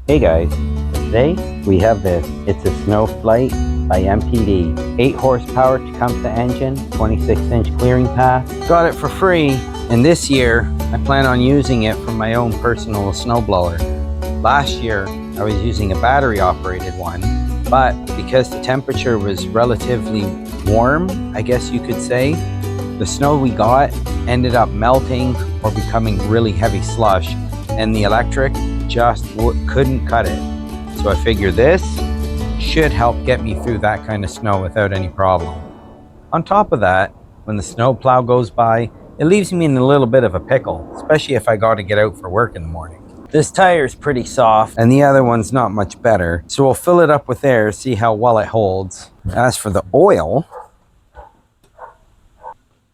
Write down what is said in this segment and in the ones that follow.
Hey guys, today we have this. It's a Snowflight by MTD. 8 horsepower Tecumseh engine, 26-inch clearing path. Got it for free, and this year I plan on using it for my own personal snowblower. Last year I was using a battery operated one, but because the temperature was relatively warm, I guess you could say, the snow we got ended up melting or becoming really heavy slush, and the electric just couldn't cut it. So I figure this should help get me through that kind of snow without any problem. On top of that, when the snow plow goes by, it leaves me in a little bit of a pickle, especially if I got to get out for work in the morning. This tire is pretty soft and the other one's not much better, so we'll fill it up with air, see how well it holds. As for the oil,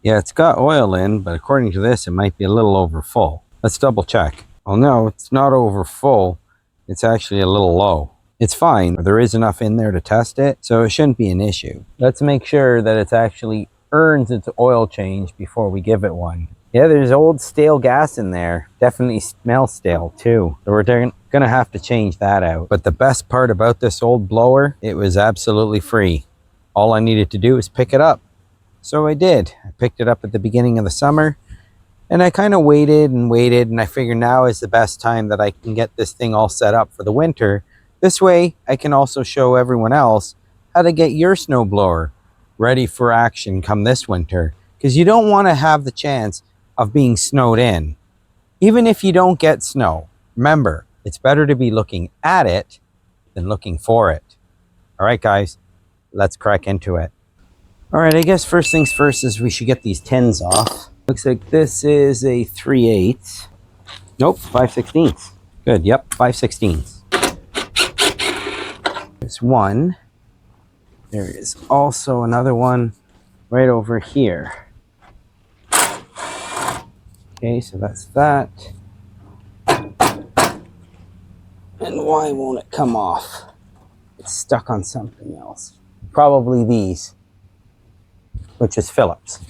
yeah, it's got oil in, but according to this, it might be a little over full. Let's double check. Well, no, it's not over full. It's actually a little low. It's fine. There is enough in there to test it, so it shouldn't be an issue. Let's make sure that it actually earns its oil change before we give it one. Yeah, there's old stale gas in there. Definitely smells stale too. So we're gonna have to change that out. But the best part about this old blower, it was absolutely free. All I needed to do was pick it up. So I did. I picked it up at the beginning of the summer. And I kind of waited, and I figure now is the best time that I can get this thing all set up for the winter. This way, I can also show everyone else how to get your snowblower ready for action come this winter. Because you don't want to have the chance of being snowed in. Even if you don't get snow, remember, it's better to be looking at it than looking for it. All right, guys, let's crack into it. All right, I guess first things first is we should get these tins off. Looks like this is a 3/8. Nope, 5/16. Good, yep, 5/16. There's one. There is also another one right over here. Okay, so that's that. And why won't it come off? It's stuck on something else. Probably these, which is Phillips.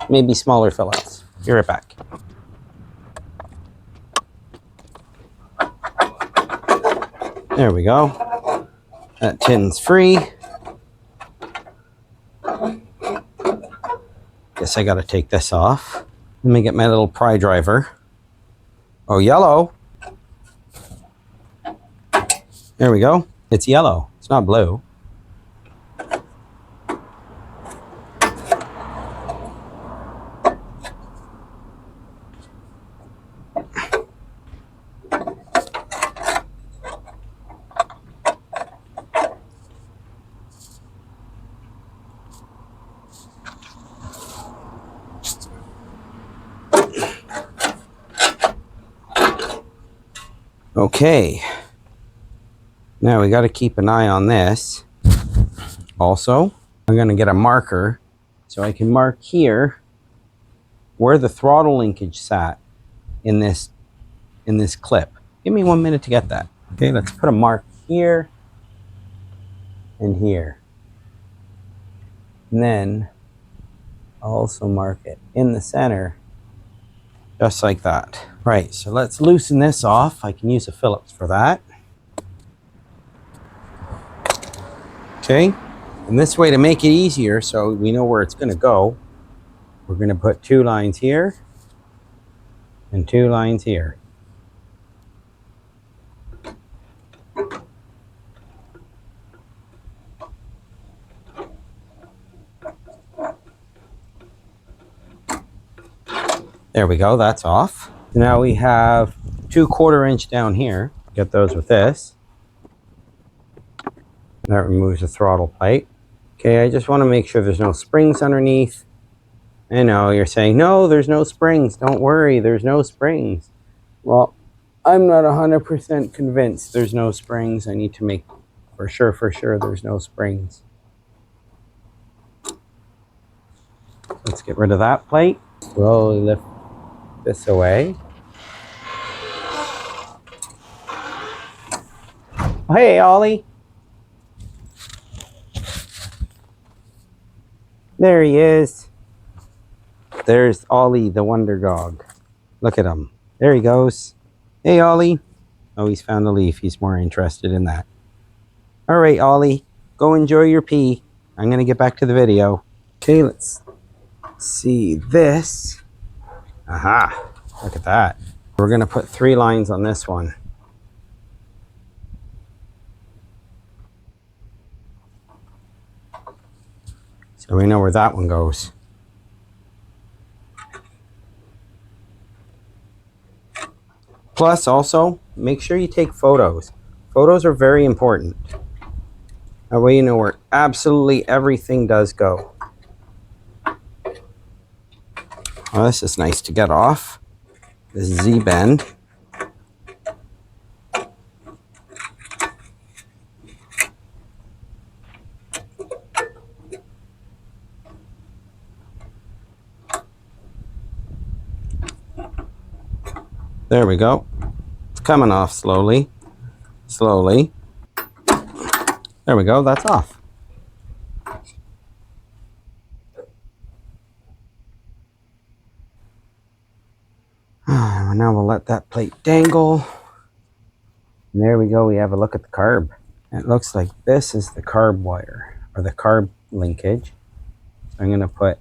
Maybe smaller Phillips. Be right back. There we go. That tin's free. Guess I gotta take this off. Let me get my little pry driver. Oh, yellow. There we go. It's yellow. It's not blue. Okay, now we got to keep an eye on this. Also, I'm going to get a marker so I can mark here where the throttle linkage sat in this clip. Give me 1 minute to get that. Okay, let's put a mark here and here. And then I'll also mark it in the center, just like that. Right, so let's loosen this off. I can use a Phillips for that. Okay, and this way, to make it easier so we know where it's going to go, we're going to put 2 lines here and 2 lines here. There we go, that's off. Now we have 2 1/4 inch down here. Get those with this. That removes the throttle plate. Okay, I just want to make sure there's no springs underneath. I know you're saying, no, there's no springs. Don't worry, there's no springs. Well, I'm not 100% convinced there's no springs. I need to make for sure there's no springs. Let's get rid of that plate. Slowly lift this away. Hey, Ollie. There he is. There's Ollie, the wonder dog. Look at him. There he goes. Hey, Ollie. Oh, he's found a leaf. He's more interested in that. All right, Ollie, go enjoy your pee. I'm going to get back to the video. Okay, let's see this. Aha, look at that. We're going to put 3 lines on this one. So we know where that one goes. Plus, also, make sure you take photos. Photos are very important. That way you know where absolutely everything does go. Oh, this is nice to get off. This Z-bend. There we go. It's coming off slowly. Slowly. There we go, that's off. Now we'll let that plate dangle. And there we go, we have a look at the carb. It looks like this is the carb wire, or the carb linkage. So I'm going to put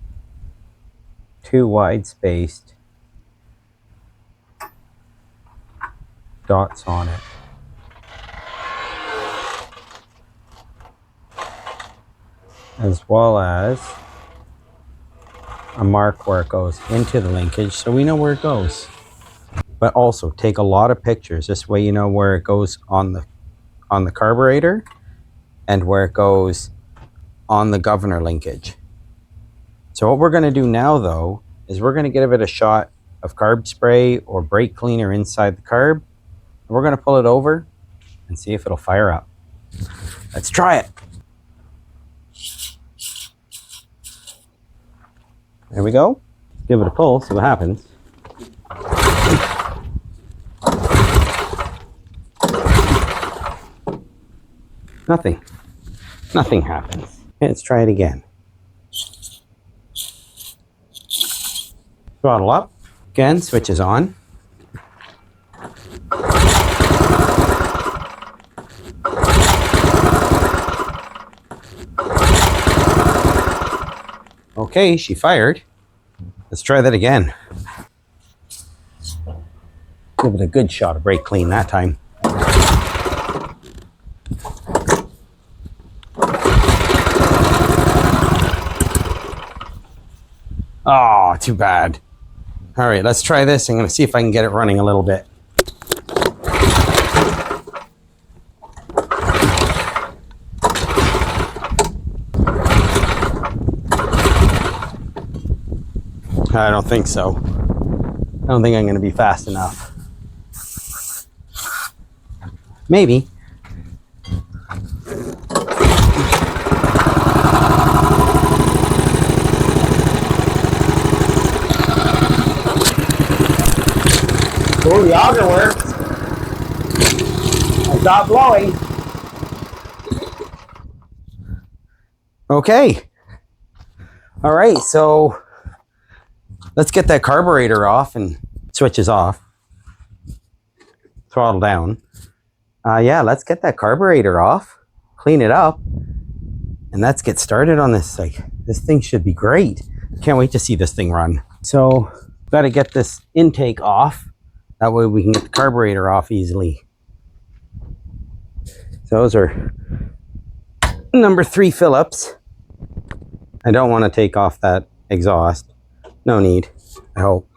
2 wide spaced dots on it. As well as a mark where it goes into the linkage so we know where it goes. But also take a lot of pictures. This way you know where it goes on the carburetor and where it goes on the governor linkage. So what we're going to do now though is we're going to give it a shot of carb spray or brake cleaner inside the carb. We're going to pull it over and see if it'll fire up. Let's try it. There we go. Give it a pull, see what happens. Nothing. Nothing happens. Okay, let's try it again. Throttle up. Again, switches on. Okay, she fired. Let's try that again. Give it a good shot of brake clean that time. Oh, too bad. All right, let's try this. I'm going to see if I can get it running a little bit. I don't think so. I don't think I'm going to be fast enough. Maybe. Oh, the auger worked. I stopped blowing. Okay. All right, so let's get that carburetor off and switches off. Throttle down. Yeah, let's get that carburetor off, clean it up, and let's get started on this. Like, this thing should be great. Can't wait to see this thing run. So, got to get this intake off. That way we can get the carburetor off easily. So those are number 3 Phillips. I don't want to take off that exhaust. No need, I hope.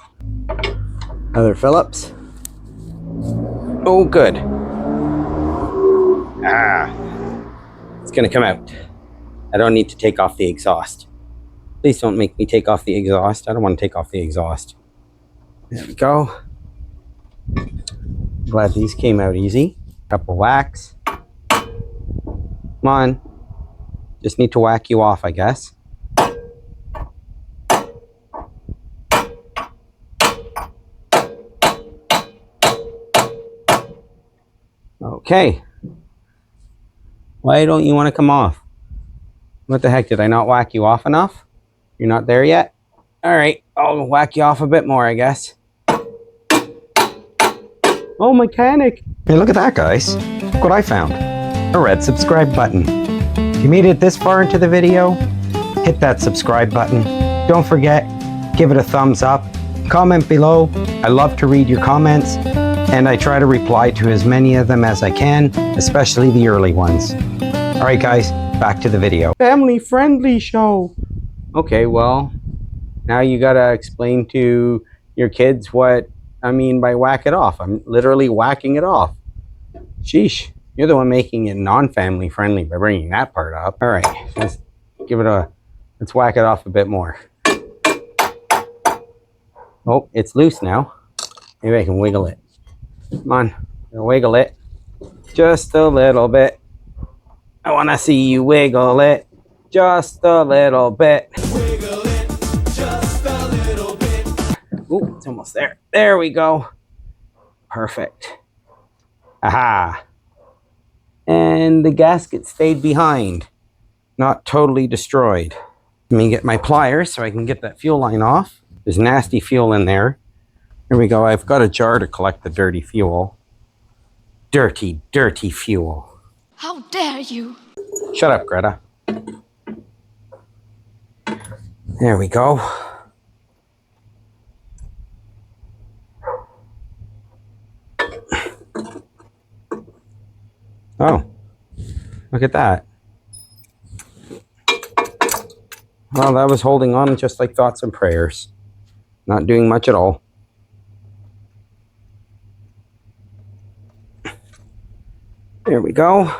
Other Phillips. Oh, good. It's gonna come out. I don't need to take off the exhaust. Please don't make me take off the exhaust. I don't want to take off the exhaust. There we go. Glad these came out easy. Couple whacks. Come on. Just need to whack you off, I guess. Okay. Why don't you want to come off? What the heck, did I not whack you off enough? You're not there yet? All right, I'll whack you off a bit more, I guess. Oh, Mikeanic. Hey, look at that, guys. Look what I found. A red subscribe button. If you made it this far into the video, hit that subscribe button. Don't forget, give it a thumbs up. Comment below. I love to read your comments, and I try to reply to as many of them as I can, especially the early ones. All right, guys, back to the video. Family-friendly show. Okay, well, now you gotta explain to your kids what I mean by whack it off. I'm literally whacking it off. Sheesh, you're the one making it non-family friendly by bringing that part up. All right, let's let's whack it off a bit more. Oh, it's loose now. Maybe I can wiggle it. Come on, wiggle it. Just a little bit. I want to see you wiggle it. Just a little bit. Wiggle it, just a little bit. Ooh, it's almost there. There we go. Perfect. Aha. And the gasket stayed behind. Not totally destroyed. Let me get my pliers so I can get that fuel line off. There's nasty fuel in there. Here we go. I've got a jar to collect the dirty fuel. Dirty, dirty fuel. How dare you? Shut up, Greta. There we go. Oh, look at that. Well, that was holding on just like thoughts and prayers. Not doing much at all. There we go.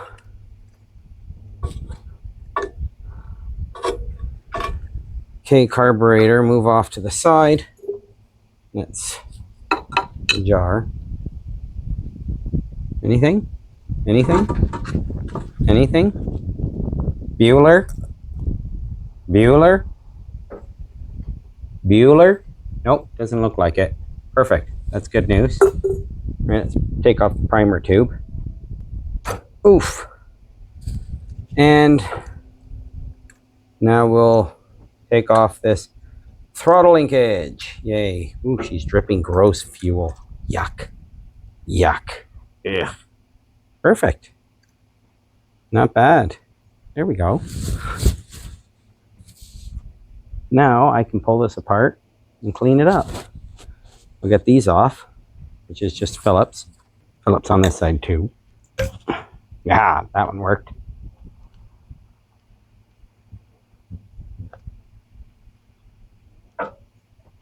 Okay, carburetor, move off to the side. That's the jar. Anything? Anything? Anything? Bueller? Bueller? Bueller? Nope, doesn't look like it. Perfect. That's good news. All right, let's take off the primer tube. Oof. And now we'll take off this throttle linkage. Yay. Ooh, she's dripping gross fuel. Yuck. Yuck. Ugh. Perfect. Not bad. There we go. Now I can pull this apart and clean it up. We'll get these off, which is just Phillips. Phillips on this side too. Yeah, that one worked.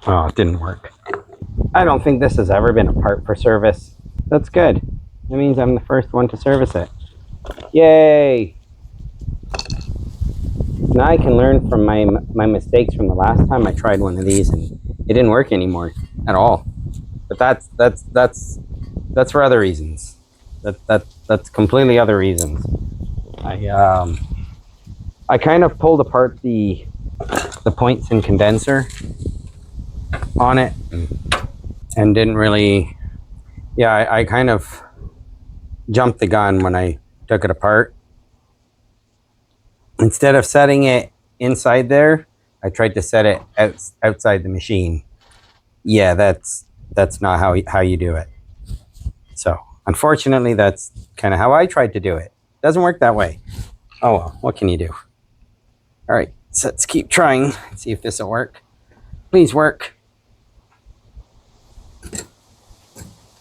Oh, it didn't work. I don't think this has ever been a part for service. That's good. That means I'm the first one to service it. Yay! Now I can learn from my mistakes from the last time I tried one of these, and it didn't work anymore at all. But that's for other reasons. That's completely other reasons. I kind of pulled apart the points and condenser on it and didn't really, yeah, I kind of jumped the gun when I took it apart. Instead of setting it inside there, I tried to set it outside the machine. Yeah, that's not how you do it. So unfortunately, that's kind of how I tried to do it. Doesn't work that way. Oh well, what can you do? All right, so let's keep trying. See if this will work. Please work.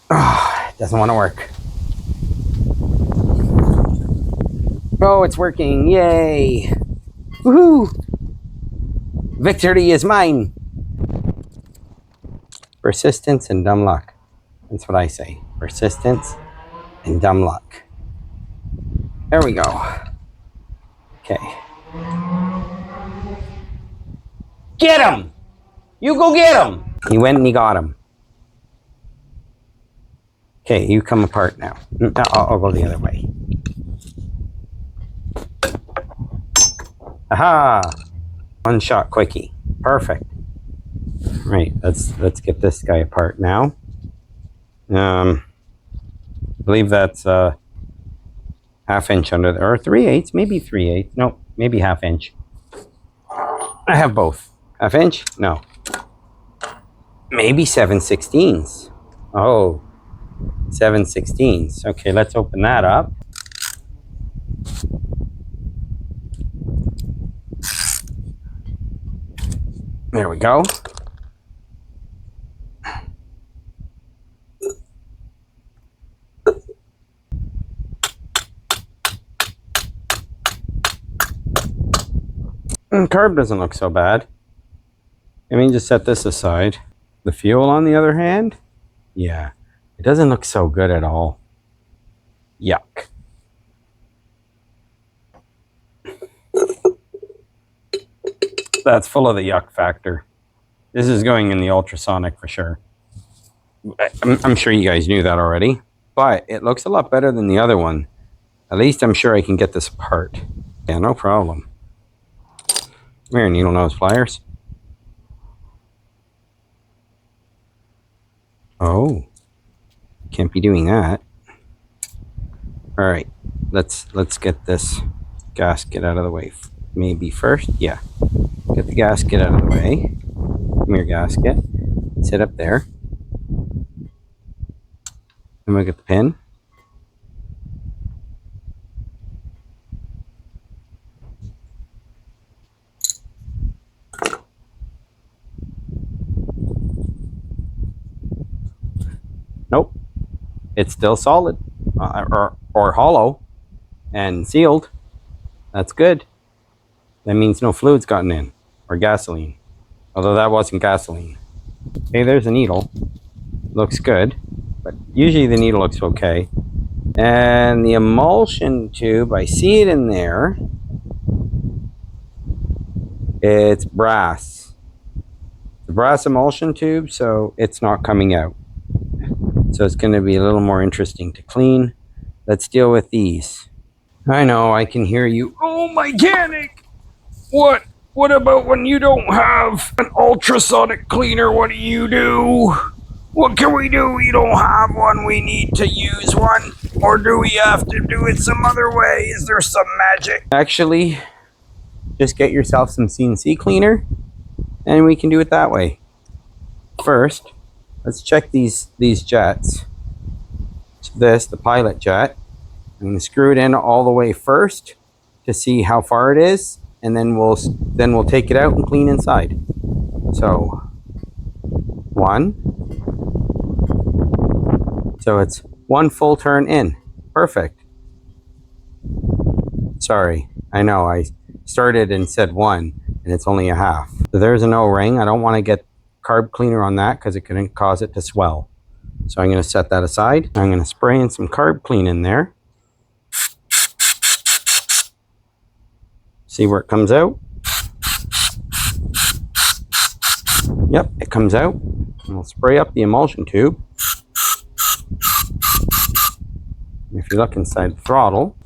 Oh, it doesn't want to work. Oh, it's working. Yay. Woohoo. Victory is mine. Persistence and dumb luck. That's what I say. Persistence and dumb luck. There we go. Okay. Get him! You go get him! He went and he got him. Okay, you come apart now. I'll go the other way. Aha! One shot quickie. Perfect. Right, let's get this guy apart now. I believe that's half inch under there, or 3/8, maybe 3/8. No, maybe half inch. I have both. Half inch? No. Maybe 7/16. Oh, 7/16. Okay, let's open that up. There we go. Carb doesn't look so bad. Let me just set this aside. The fuel, on the other hand, yeah, it doesn't look so good at all. Yuck. That's full of the yuck factor. This is going in the ultrasonic for sure. I'm sure you guys knew that already, but it looks a lot better than the other one. At least I'm sure I can get this apart. Yeah, no problem. Come here, needle nose pliers. Oh, can't be doing that. All right, let's get this gasket out of the way. Maybe first, yeah. Get the gasket out of the way. Come here, gasket. Sit up there. Then we'll get the pin. Nope, it's still solid, or hollow and sealed. That's good. That means no fluid's gotten in, or gasoline. Although that wasn't gasoline. Okay, there's a needle. Looks good, but usually the needle looks okay. And the emulsion tube, I see it in there. It's brass. The brass emulsion tube, so it's not coming out. So it's going to be a little more interesting to clean. Let's deal with these. I know, I can hear you. Oh, Mikeanic! What about when you don't have an ultrasonic cleaner? What do you do? What can we do? We don't have one. We need to use one. Or do we have to do it some other way? Is there some magic? Actually, just get yourself some CNC cleaner and we can do it that way. First, let's check these jets. The pilot jet. I'm going to screw it in all the way first to see how far it is, and then we'll take it out and clean inside. So, one. So it's one full turn in. Perfect. Sorry, I know I started and said one, and it's only a half. So there's an O-ring. I don't want to get carb cleaner on that because it can cause it to swell. So I'm going to set that aside. I'm going to spray in some carb clean in there. See where it comes out? Yep, it comes out. And we'll spray up the emulsion tube. If you look inside the throttle,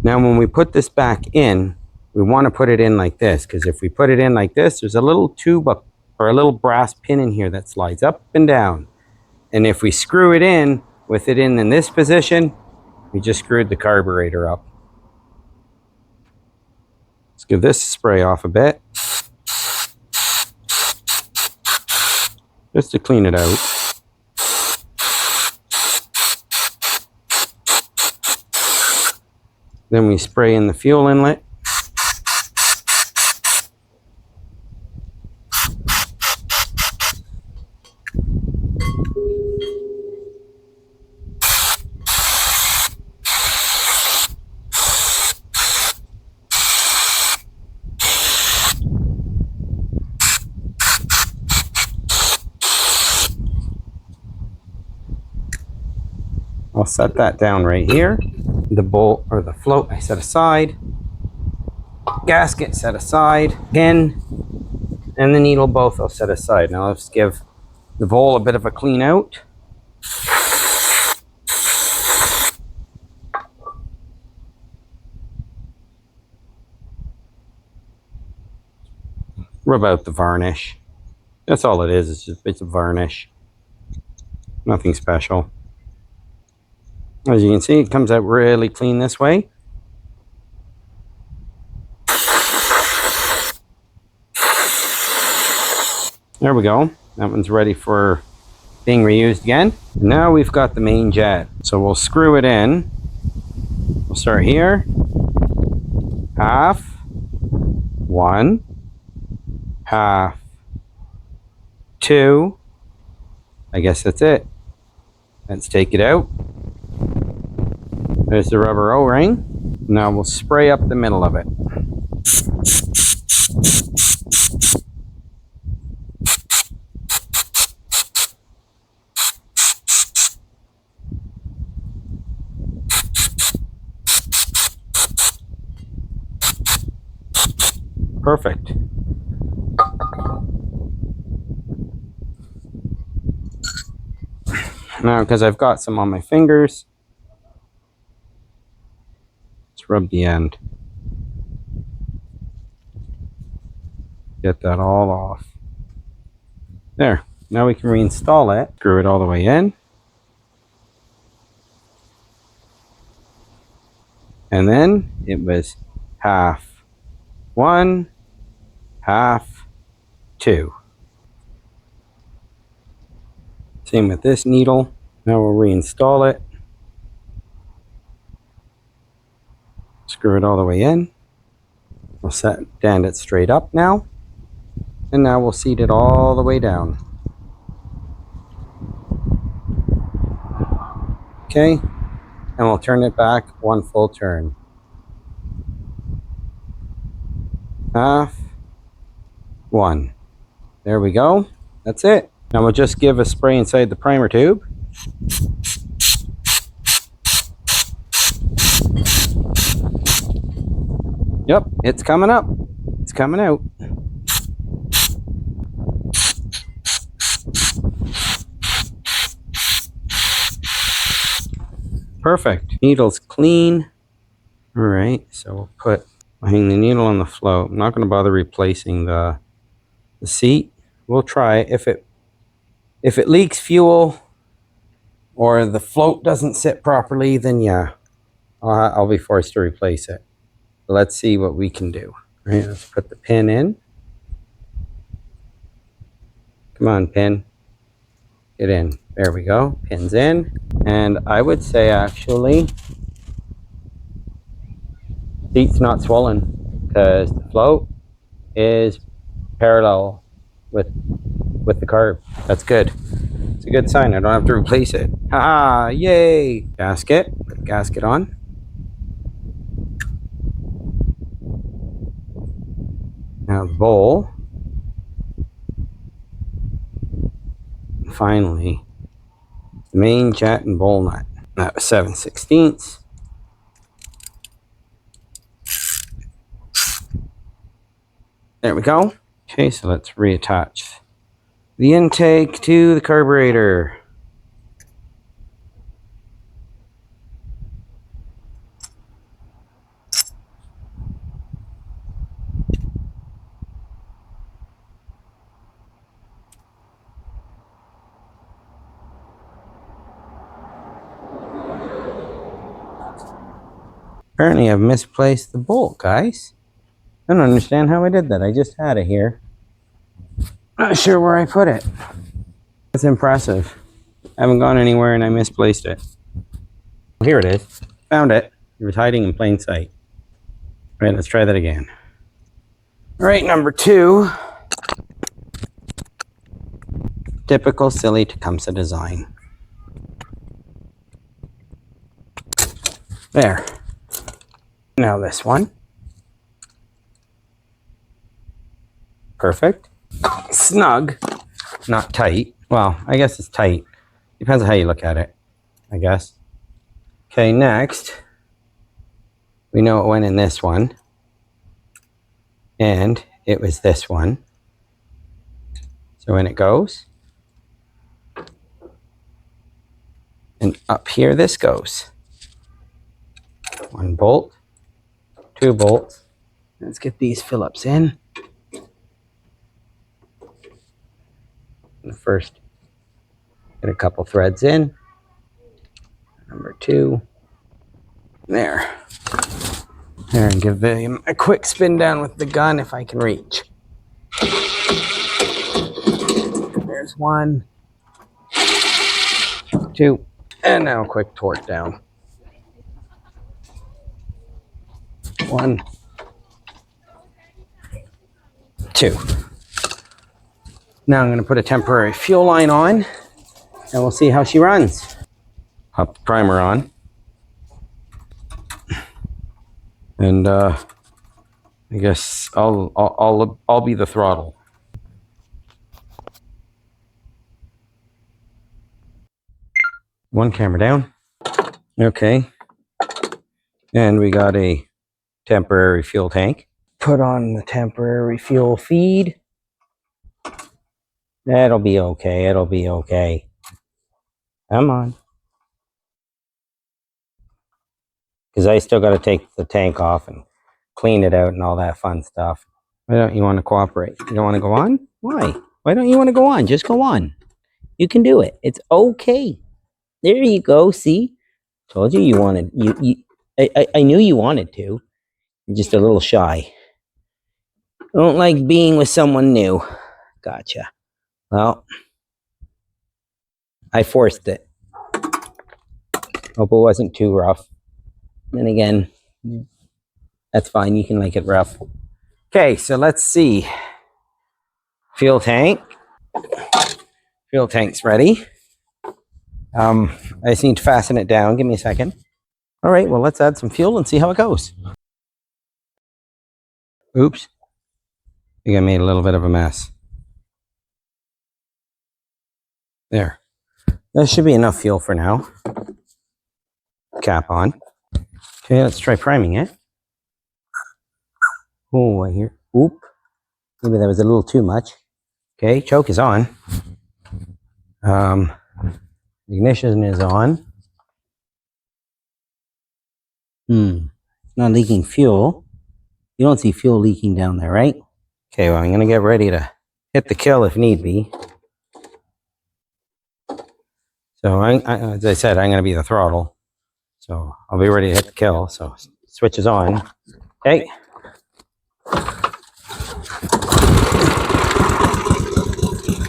now when we put this back in, we want to put it in like this, because if we put it in like this, there's a little tube up, or a little brass pin in here that slides up and down. And if we screw it in with it in this position, we just screwed the carburetor up. Let's give this a spray off a bit, just to clean it out. Then we spray in the fuel inlet. I'll set that down right here. The bolt or the float I set aside. Gasket set aside. Pin and the needle both I'll set aside. Now let's give the bowl a bit of a clean out. Rub out the varnish. That's all it is. It's just bits of varnish. Nothing special. As you can see, it comes out really clean this way. There we go. That one's ready for being reused again. Now we've got the main jet. So we'll screw it in. We'll start here. Half. 1. Half. 2. I guess that's it. Let's take it out. There's the rubber O-ring. Now we'll spray up the middle of it. Perfect. Now, because I've got some on my fingers, let's rub the end. Get that all off. There. Now we can reinstall it. Screw it all the way in. And then it was half 1, half 2. Same with this needle. Now we'll reinstall it. Screw it all the way in. We'll stand it straight up now. And now we'll seat it all the way down. Okay. And we'll turn it back 1 full turn. Half 1. There we go. That's it. Now we'll just give a spray inside the primer tube. Yep, it's coming up. It's coming out. Perfect. Needle's clean. All right, so we'll hang the needle on the float. I'm not going to bother replacing the seat. We'll try it. If it leaks fuel or the float doesn't sit properly, then yeah, I'll be forced to replace it. But let's see what we can do. All right, let's put the pin in. Come on, pin. Get in. There we go. Pin's in. And I would say actually, seat's not swollen because the float is parallel with the carb. That's good. It's a good sign. I don't have to replace it. Haha, yay! Gasket. Put the gasket on. Now the bowl. And finally, the main jet and bowl nut. That was 7/16. There we go. Okay, so let's reattach the intake to the carburetor. Apparently I've misplaced the bolt, guys. I don't understand how I did that. I just had it here. Not sure where I put it. That's impressive. I haven't gone anywhere and I misplaced it. Here it is. Found it. It was hiding in plain sight. All right, let's try that again. All right, number 2. Typical silly Tecumseh design. There. Now this one. Perfect. Snug. Not tight. Well, I guess it's tight. Depends on how you look at it, I guess. Okay, next. We know it went in this one. And it was this one. So when it goes. And up here this goes. 1 bolt. 2 bolts. Let's get these Phillips in. First, get a couple threads in. Number 2. There. There, and give a quick spin down with the gun if I can reach. goes. 1, 2, and now a quick torque down. 1, 2. Now I'm going to put a temporary fuel line on, and we'll see how she runs. Pop the primer on, and I guess I'll be the throttle. One camera down. Okay, and we got a temporary fuel tank. Put on the temporary fuel feed. That'll be okay. It'll be okay. Come on. Because I still got to take the tank off and clean it out and all that fun stuff. Why don't you want to cooperate? You don't want to go on? Why? Why don't you want to go on? Just go on. You can do it. It's okay. There you go. See? Told you you wanted. I knew you wanted to. You're just a little shy. I don't like being with someone new. Gotcha. Well, I forced it. Hope it wasn't too rough. And again, that's fine. You can like it rough. Okay, so let's see. Fuel tank. Fuel tank's ready. I just need to fasten it down. Give me a second. All right, well, let's add some fuel and see how it goes. Oops. I think I made a little bit of a mess. There. That should be enough fuel for now. Cap on. Okay, let's try priming it. Oh, I hear. Oop. Maybe that was a little too much. Okay, choke is on. Ignition is on. Not leaking fuel. You don't see fuel leaking down there, right? Okay, well, I'm going to get ready to hit the kill if need be. So, as I said, I'm going to be the throttle. So, I'll be ready to hit the kill. So, switch is on. Okay.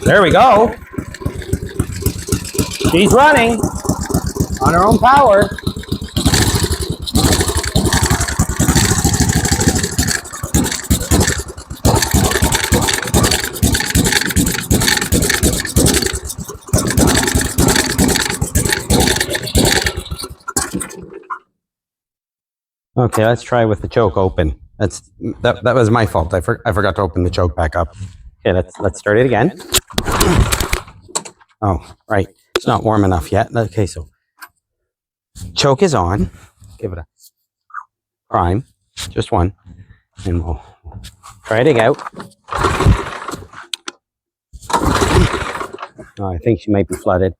There we go. She's running on her own power. Okay, let's try with the choke open. That was my fault. I forgot to open the choke back up. Okay, let's start it again. Oh, right. It's not warm enough yet. Okay, so choke is on. Give it a prime, just one, and we'll try it out. Oh, I think she might be flooded.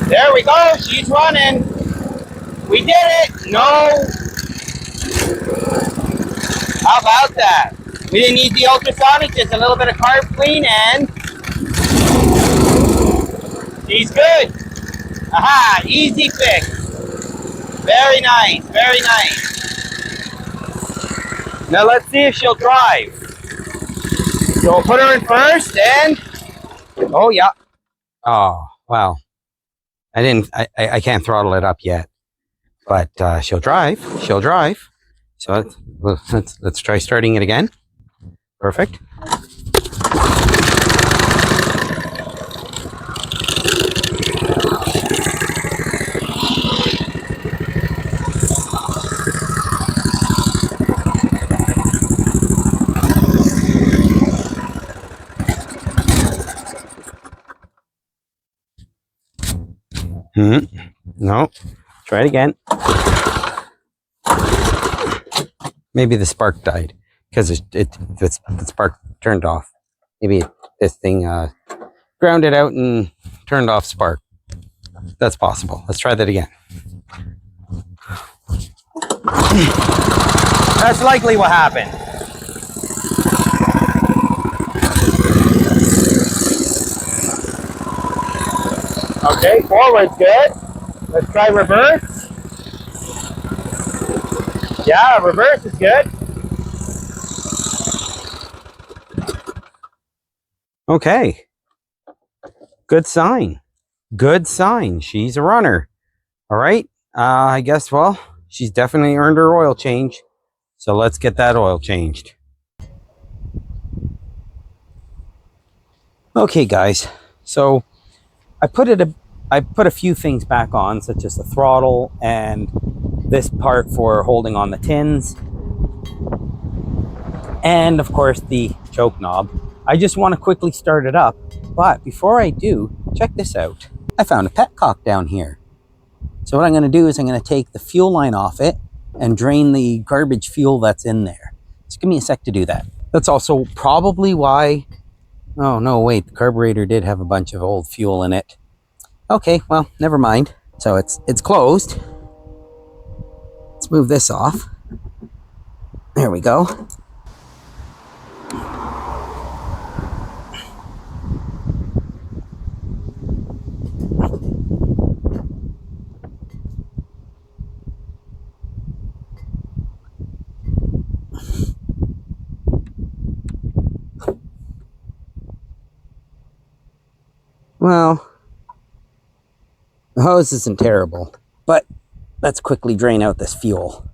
There we go, she's running. We did it. No. How about that? We didn't need the ultrasonic, just a little bit of carb clean and she's good. Aha, easy fix. Very nice, very nice. Now let's see if she'll drive. So we'll put her in first and, oh yeah. Oh, wow. I can't throttle it up yet, but she'll drive. She'll drive. So let's try starting it again. Perfect. No. Try it again. Maybe the spark died because the spark turned off. Maybe this thing grounded out and turned off spark. That's possible. Let's try that again. That's likely what happened. Okay, forward's good. Let's try reverse. Yeah, reverse is good. Okay. Good sign. Good sign. She's a runner. All right. I guess, well, she's definitely earned her oil change. So let's get that oil changed. Okay, guys. So I put a few things back on, such as the throttle and this part for holding on the tins, and of course the choke knob. I just want to quickly start it up, but before I do, check this out. I found a petcock down here. So what I'm going to do is I'm going to take the fuel line off it and drain the garbage fuel that's in there. Just give me a sec to do that. That's also probably why... Oh, no, wait. The carburetor did have a bunch of old fuel in it. Okay, well, never mind. So it's closed. Let's move this off. There we go. Well, the hose isn't terrible, but let's quickly drain out this fuel.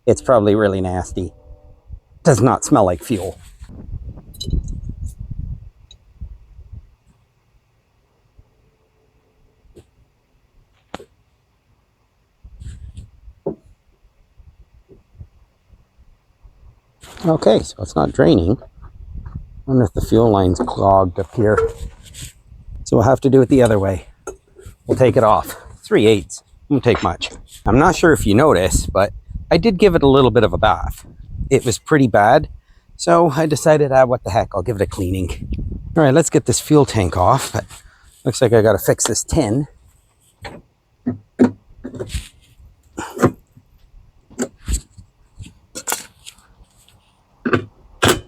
It's probably really nasty. Does not smell like fuel. Okay, so it's not draining. I wonder if the fuel line's clogged up here. So we'll have to do it the other way. We'll take it off. 3/8. Won't take much. I'm not sure if you noticed, but I did give it a little bit of a bath. It was pretty bad, so I decided, what the heck, I'll give it a cleaning. All right, let's get this fuel tank off. But looks like I got to fix this tin.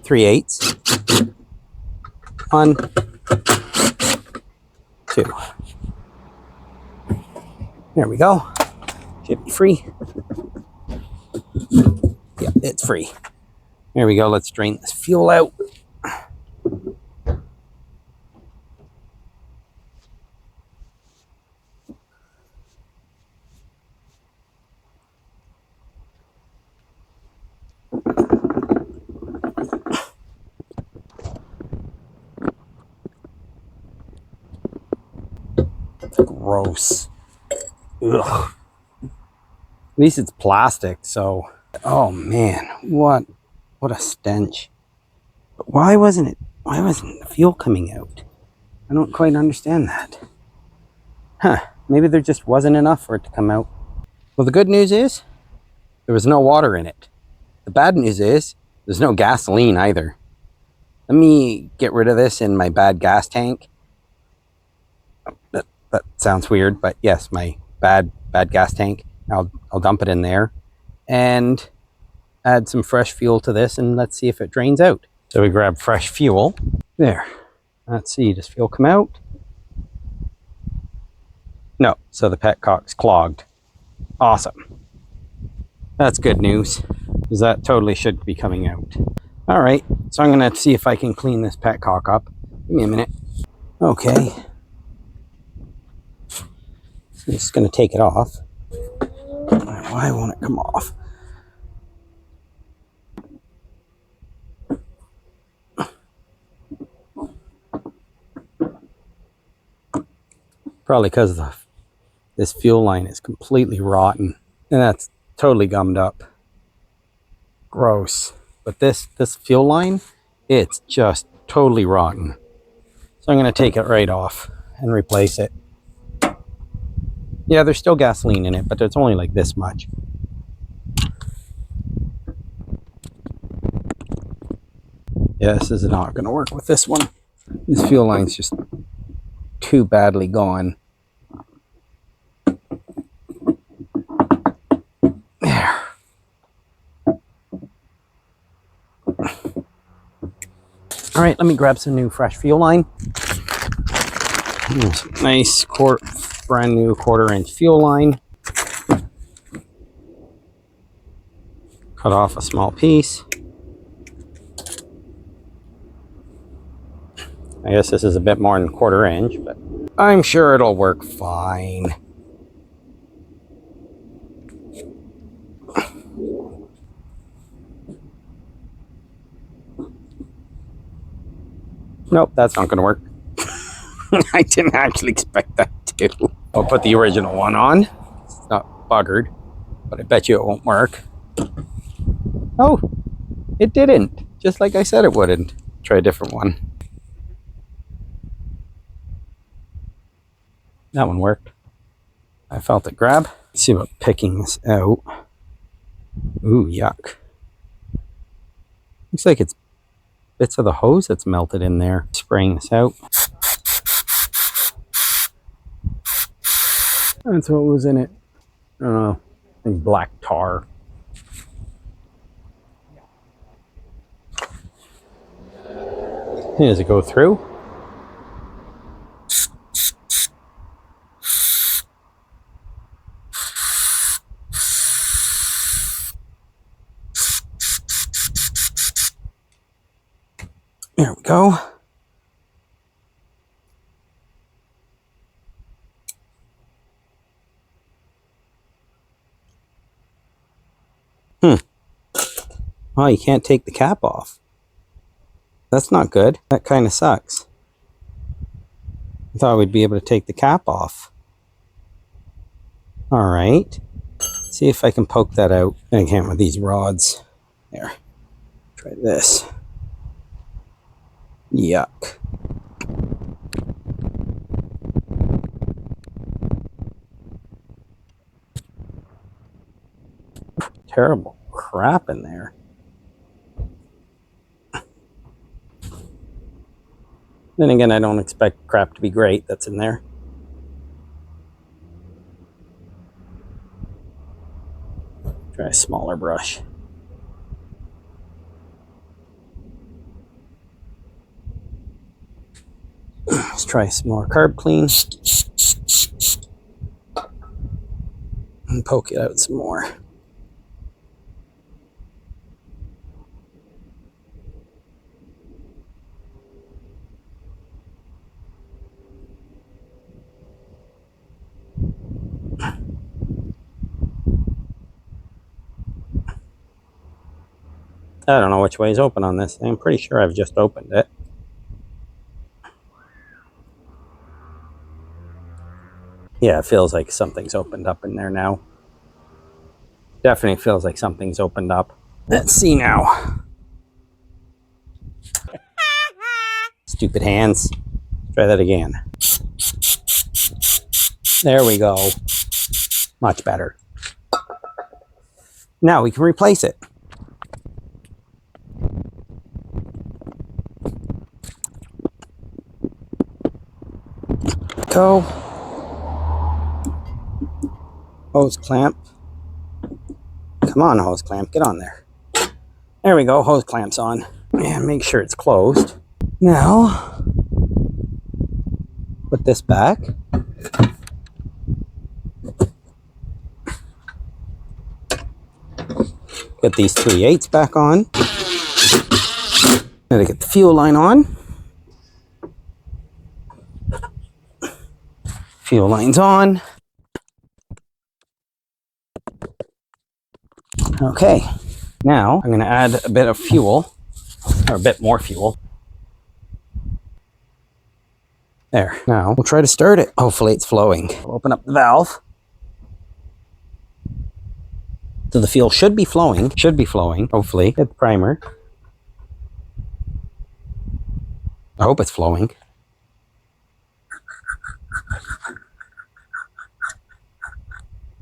Three-eighths. 1, 2. There we go. Should be free. Yeah, it's free. There we go. Let's drain this fuel out. Gross. Ugh. At least it's plastic, so... Oh man, what a stench. But why wasn't the fuel coming out? I don't quite understand that. Huh, maybe there just wasn't enough for it to come out. Well, the good news is, there was no water in it. The bad news is, there's no gasoline either. Let me get rid of this in my bad gas tank. That sounds weird, but yes, my bad gas tank. I'll dump it in there and add some fresh fuel to this, and let's see if it drains out. So we grab fresh fuel. There. Let's see, does fuel come out? No, so the petcock's clogged. Awesome. That's good news, because that totally should be coming out. All right, so I'm going to see if I can clean this petcock up. Give me a minute. Okay. I'm just going to take it off. Why won't it come off? Probably because this fuel line is completely rotten. And that's totally gummed up. Gross. But this fuel line, it's just totally rotten. So I'm going to take it right off and replace it. Yeah, there's still gasoline in it, but it's only like this much. Yeah, this is not going to work with this one. This fuel line's just too badly gone. There. All right, let me grab some new fresh fuel line. Nice quart brand new 1/4-inch fuel line. Cut off a small piece. I guess this is a bit more than 1/4 inch, but I'm sure it'll work fine. Nope, that's not going to work. I didn't actually expect that to. I'll put the original one on. It's not buggered, but I bet you it won't work. Oh, it didn't. Just like I said it wouldn't. Try a different one. That one worked. I felt it grab. Let's see about picking this out. Ooh, yuck. Looks like it's bits of the hose that's melted in there. Spraying this out. That's what was in it. I don't know. I think black tar. Does it go through? There we go. Oh, you can't take the cap off. That's not good. That kind of sucks. I thought we'd be able to take the cap off. All right. See if I can poke that out. I can't with these rods. There. Try this. Yuck. Terrible crap in there. Then again, I don't expect crap to be great that's in there. Try a smaller brush. Let's try some more carb clean. And poke it out some more. I don't know which way is open on this. I'm pretty sure I've just opened it. Yeah, it feels like something's opened up in there now. Definitely feels like something's opened up. Let's see now. Stupid hands. Try that again. There we go. Much better. Now we can replace it. Go. Hose clamp. Come on, hose clamp. Get on there. There we go. Hose clamp's on. And make sure it's closed. Now, put this back. Get these 3/8 back on. Gotta get the fuel line on. Fuel line's on. Okay, now I'm going to add a bit of fuel, or a bit more fuel. There, now we'll try to start it. Hopefully it's flowing. We'll open up the valve. So the fuel should be flowing, hopefully. Hit the primer. I hope it's flowing.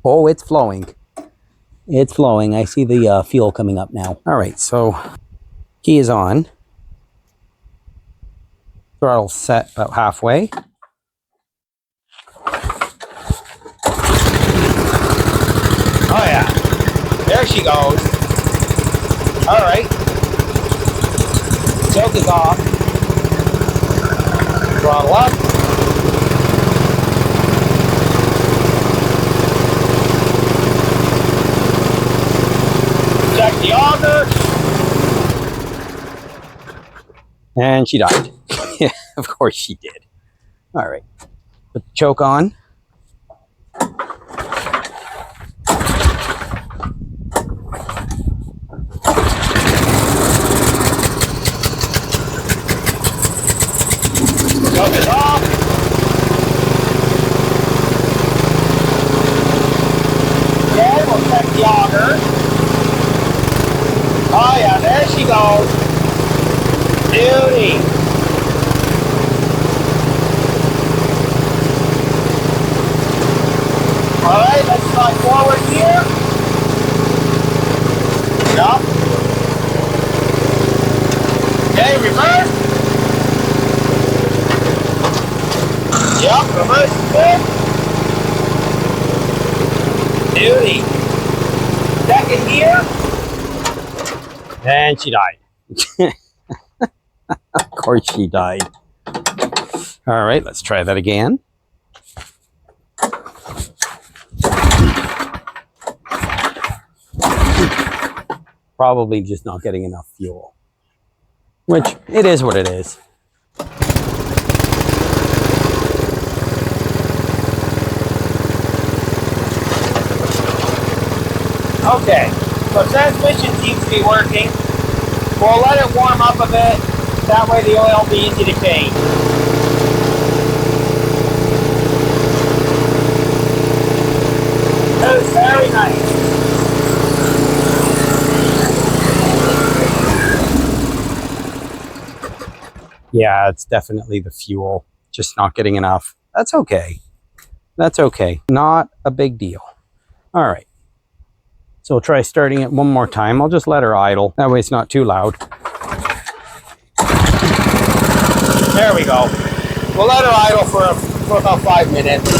Oh, it's flowing. It's flowing. I see the fuel coming up now. All right, so key is on. Throttle set about halfway. Oh yeah, there she goes. All right, choke is off. Throttle up. auger. And she died. Yeah, of course she did. All right, put the choke on. Choke it off. Okay, we'll check the auger. Oh yeah, there she goes. Beauty. Alright, let's slide forward here. Yup. Okay, reverse. Yup, reverse is good. Beauty. Second gear. And she died. Of course she died. All right, let's try that again. Probably just not getting enough fuel, which it is what it is. Okay, so transmission seems to be working. We'll let it warm up a bit. That way the oil will be easy to change. That is very nice. Yeah, it's definitely the fuel. Just not getting enough. That's okay. That's okay. Not a big deal. All right. So we'll try starting it one more time. I'll just let her idle. That way it's not too loud. There we go. We'll let her idle for about 5 minutes.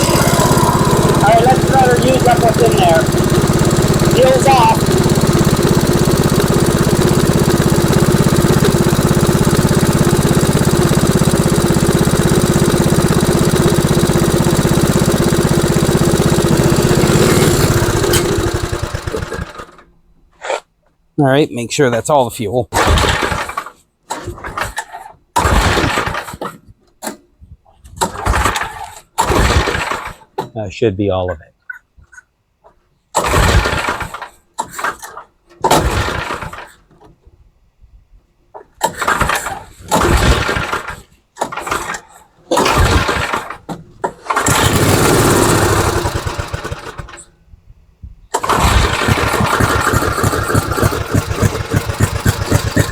Alright, let's let her use up what's in there. Seals off. All right, make sure that's all the fuel. That should be all of it.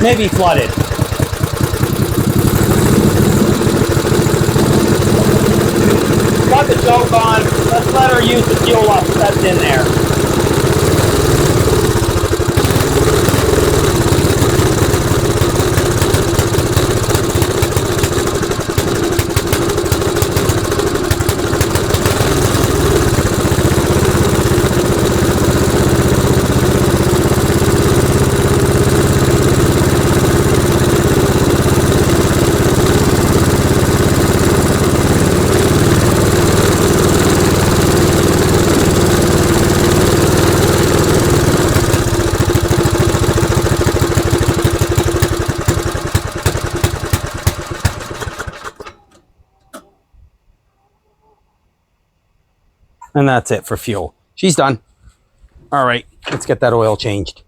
Maybe flooded. Got the choke on. Let's let her use the fuel up that's in there. And that's it for fuel. She's done. All right, let's get that oil changed.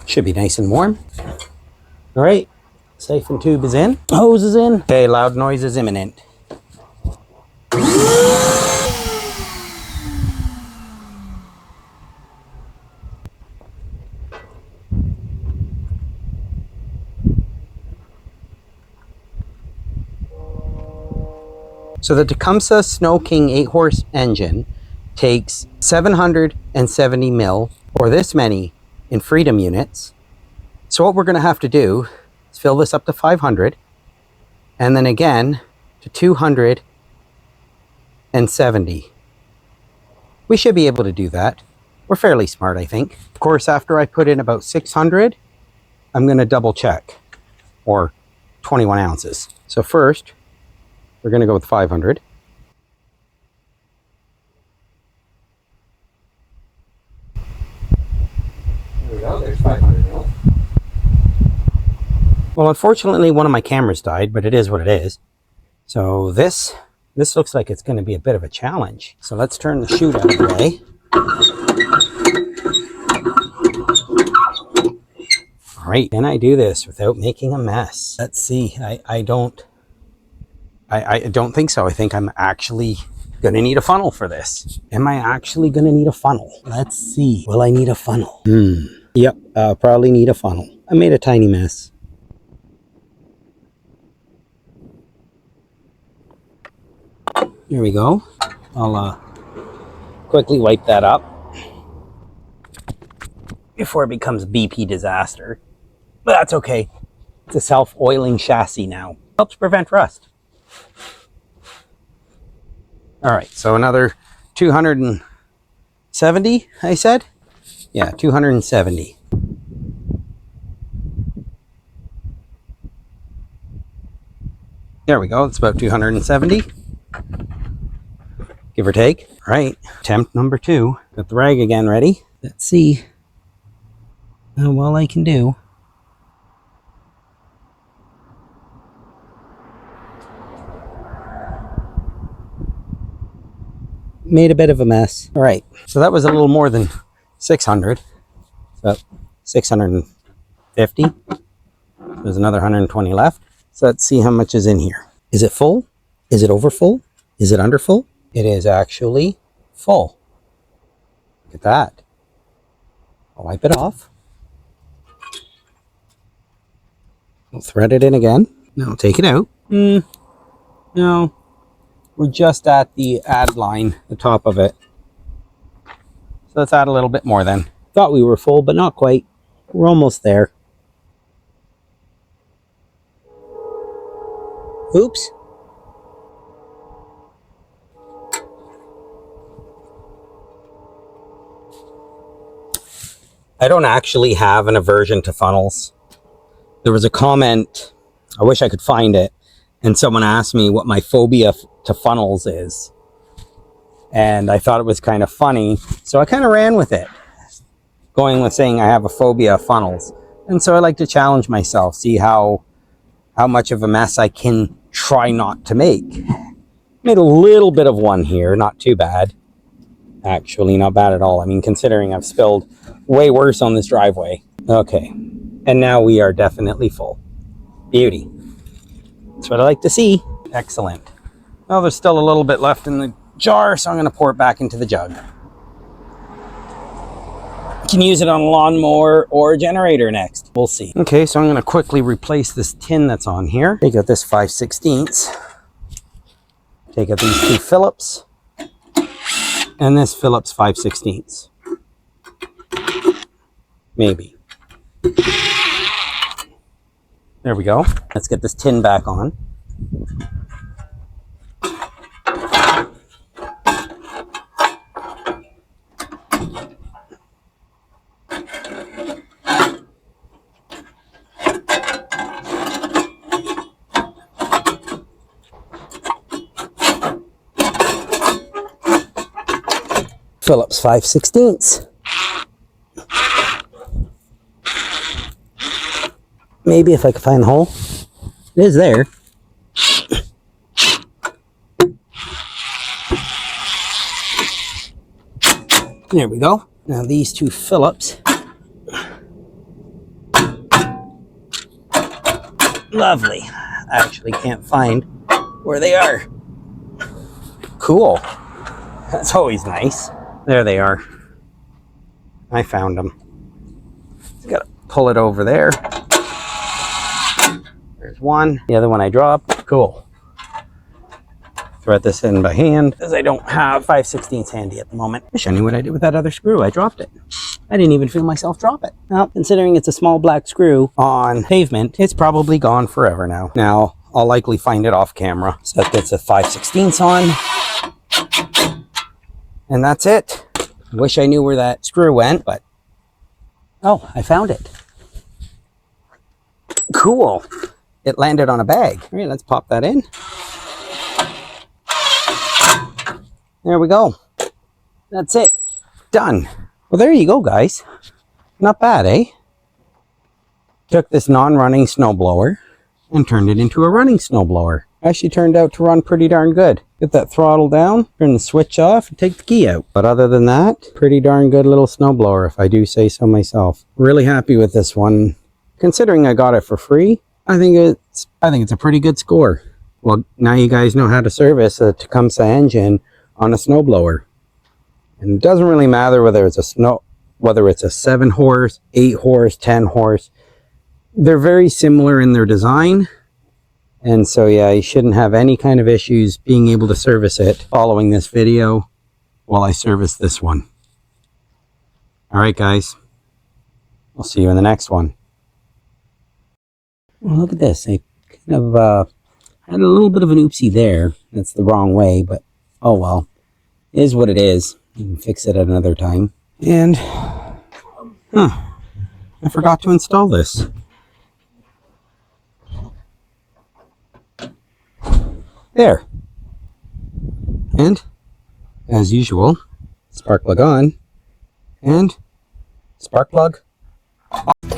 Should be nice and warm. All right, siphon tube is in. Hose is in. Okay, loud noise is imminent. So the Tecumseh Snow King 8-horse engine takes 770 mil, or this many, in Freedom units. So what we're going to have to do is fill this up to 500, and then again to 270. We should be able to do that. We're fairly smart, I think. Of course, after I put in about 600, I'm going to double check, or 21 ounces. So first, we're going to go with 500. There we go, there's 500 mil. Well, unfortunately, one of my cameras died, but it is what it is. So this looks like it's going to be a bit of a challenge. So let's turn the chute out of the way. All right, can I do this without making a mess? Let's see. I don't think so. I think I'm actually going to need a funnel for this. Am I actually going to need a funnel? Let's see. Will I need a funnel? Yep, I'll probably need a funnel. I made a tiny mess. There we go. I'll quickly wipe that up before it becomes BP disaster. But that's okay. It's a self-oiling chassis now. Helps prevent rust. All right, so another 270, I said? Yeah, 270. There we go. It's about 270. Give or take. All right, attempt number 2. Got the rag again ready. Let's see how well I can do. Made a bit of a mess. All right, so that was a little more than 600. So 650. There's another 120 left. So let's see how much is in here. Is it full? Is it over full? Is it under full? It is actually full. Look at that. I'll wipe it off. I'll thread it in again. Now I'll take it out. No. We're just at the add line, the top of it. So let's add a little bit more then. Thought we were full, but not quite. We're almost there. Oops. I don't actually have an aversion to funnels. There was a comment, I wish I could find it, and someone asked me what my phobia to funnels is. And I thought it was kind of funny, so I kind of ran with it, going with saying I have a phobia of funnels. And so I like to challenge myself, see how much of a mess I can try not to make. Made a little bit of one here, not too bad. Actually, not bad at all. I mean, considering I've spilled way worse on this driveway. Okay, and now we are definitely full. Beauty. That's what I like to see. Excellent. Well, there's still a little bit left in the jar, so I'm going to pour it back into the jug. You can use it on a lawnmower or a generator next. We'll see. Okay, so I'm going to quickly replace this tin that's on here. Take out this 5/16. Take out these 2 Phillips. And this Phillips 5/16. Maybe. There we go. Let's get this tin back on. Phillips 5/16. Maybe if I could find the hole. It is there. There we go. Now these 2 Phillips. Lovely. I actually can't find where they are. Cool. That's always nice. There they are. I found them. Just gotta pull it over there. There's one. The other one I dropped. Cool. Thread this in by hand, as I don't have 5/16 handy at the moment. Wish I knew what I did with that other screw. I dropped it. I didn't even feel myself drop it. Now, considering it's a small black screw on pavement, it's probably gone forever now. Now, I'll likely find it off camera. So that gets a 5/16 on. And that's it. Wish I knew where that screw went, but... Oh, I found it. Cool. It landed on a bag. All right, let's pop that in. There we go. That's it. Done. Well, there you go, guys. Not bad, eh? Took this non-running snowblower and turned it into a running snowblower. Actually turned out to run pretty darn good. Get that throttle down, turn the switch off, and take the key out. But other than that, pretty darn good little snowblower, if I do say so myself. Really happy with this one. Considering I got it for free, I think it's a pretty good score. Well, now you guys know how to service a Tecumseh engine on a snowblower. And it doesn't really matter whether it's a 7 horse, 8 horse, 10 horse. They're very similar in their design. And so yeah, you shouldn't have any kind of issues being able to service it following this video while I service this one. Alright guys, I'll see you in the next one. Well, look at this. I kind of had a little bit of an oopsie there. That's the wrong way, but oh well. It is what it is. You can fix it at another time. And, I forgot to install this. There. And, as usual, spark plug on, and spark plug off.